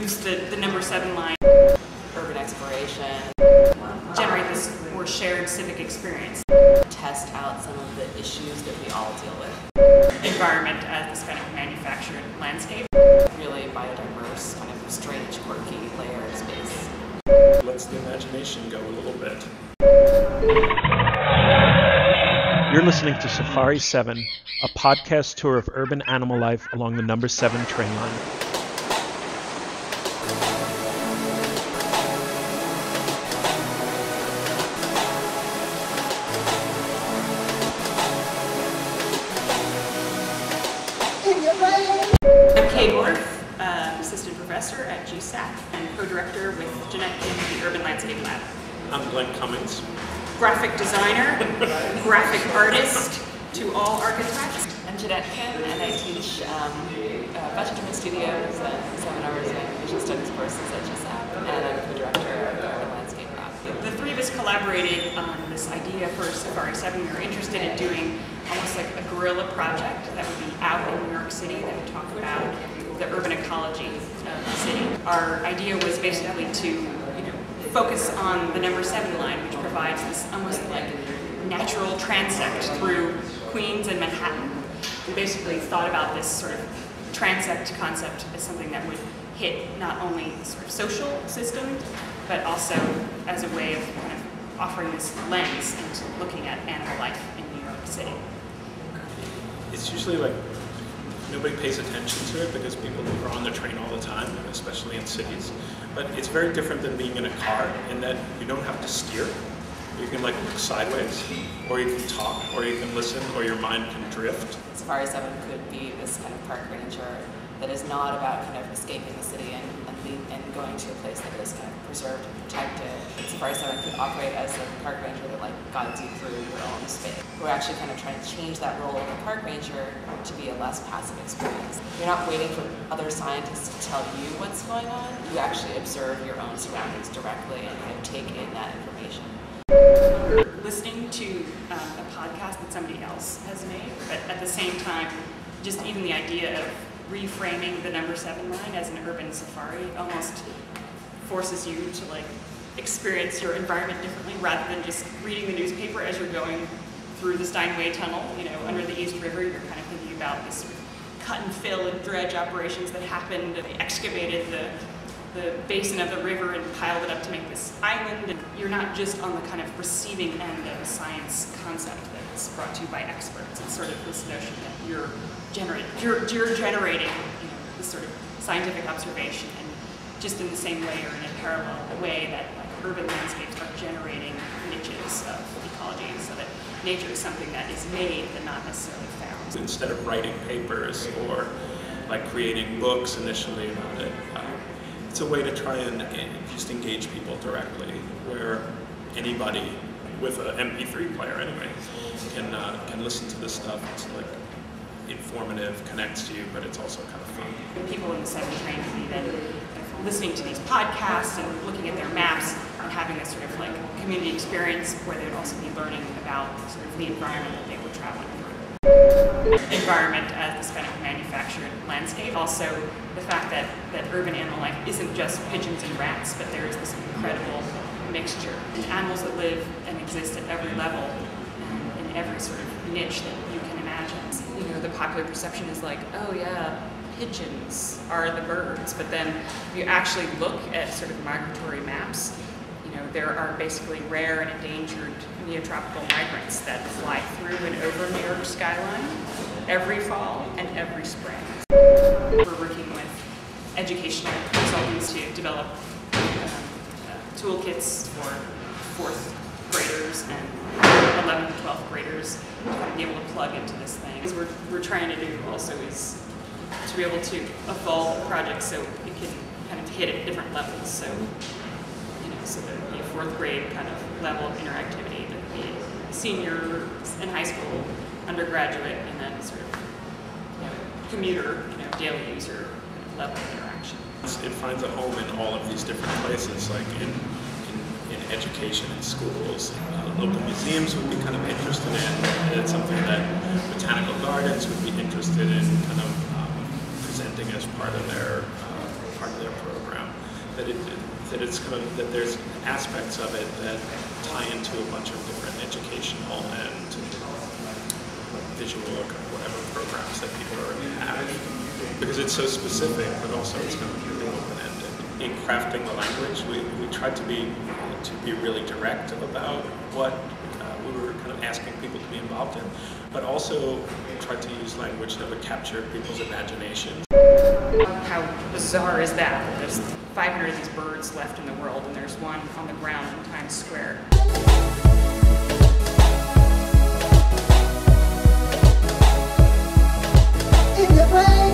use the number 7 line, urban exploration, generate this more shared civic experience, test out some of the issues that we all deal with. environment as this kind of manufactured landscape. Really biodiverse, kind of strange, quirky layer of space. Lets the imagination go a little bit. You're listening to Safari7, a podcast tour of urban animal life along the number 7 train line. I'm Kay Orth, assistant professor at GSAC and co-director with Jeanette in the Urban Landscape Lab. I'm Glenn Cummings. Graphic designer, graphic artist to all architects. I'm Jeanette Kim, and I teach a bunch of different studios and seminars and visual studies courses at GSAC, and I'm co-director of the Urban Landscape Lab. The three of us collaborated on this idea for Safari7. We were interested in doing almost like a guerrilla project that would be out in New York City that would talk about the urban ecology of the city. Our idea was basically to focus on the number 7 line, which provides this almost like natural transect through Queens and Manhattan. We basically thought about this sort of transect concept as something that would hit not only the sort of social system, but also as a way of kind of offering this lens into looking at animal life in New York City. It's usually like nobody pays attention to it because people are on the train all the time, especially in cities. But it's very different than being in a car in that you don't have to steer. You can like look sideways, or you can talk, or you can listen, or your mind can drift. Safari7 could be this kind of park ranger that is not about kind of escaping the city and going to a place that is kind of preserved and protected. Safari7 could operate as a park ranger that like guides you through your own space. We're actually kind of trying to change that role of a park ranger to be a less passive experience. You're not waiting for other scientists to tell you what's going on. You actually observe your own surroundings directly and kind of take in that information. Listening to a podcast that somebody else has made, but at the same time, just even the idea of reframing the number 7 line as an urban safari almost forces you to like experience your environment differently rather than just reading the newspaper as you're going through the Steinway Tunnel, under the East River. You're kind of thinking about this sort of cut and fill and dredge operations that happened. They excavated the basin of the river and piled it up to make this island. And you're not just on the kind of receiving end of a science concept that's brought to you by experts. It's sort of this notion that you're generating this sort of scientific observation, and just in the same way or in a parallel way that like urban landscapes are generating niches of ecology, so that nature is something that is made but not necessarily found. Instead of writing papers or like creating books initially about it, it's a way to try and just engage people directly, where anybody with an MP3 player anyway can listen to this stuff. It's like informative, connects to you, but it's also kind of fun. People in the 7 train can be then listening to these podcasts and looking at their maps and having this sort of like community experience where they would also be learning about sort of the environment that they were traveling through. Environment as this kind of manufactured landscape. Also the fact that urban animal life isn't just pigeons and rats, but there is this incredible mixture. And animals that live and exist at every level and in every sort of niche that you can imagine. The popular perception is like, oh yeah, pigeons are the birds, but then if you actually look at sort of migratory maps, there are basically rare and endangered neotropical migrants that fly through and over New York skyline every fall and every spring. We're working with educational consultants to develop toolkits for 4th graders and 11th and 12th graders to kind of be able to plug into this thing. What we're trying to do also is to be able to evolve the project so it can kind of hit at different levels. So, so there would be a 4th grade kind of level of interactivity, there would be senior in high school, undergraduate, and then sort of commuter, daily user level of interaction. It finds a home in all of these different places, like in education in schools. Local museums would be kind of interested in, and it's something that botanical gardens would be interested in kind of presenting as part of their program. that there's aspects of it that tie into a bunch of different educational and visual or whatever programs that people already have, because it's so specific, but also it's kind of really open-ended. In crafting the language, we tried to be really direct about what we were kind of asking people to be involved in, but also tried to use language that would capture people's imaginations. How bizarre is that? There's 500 of these birds left in the world, and there's one on the ground in Times Square. In the rain.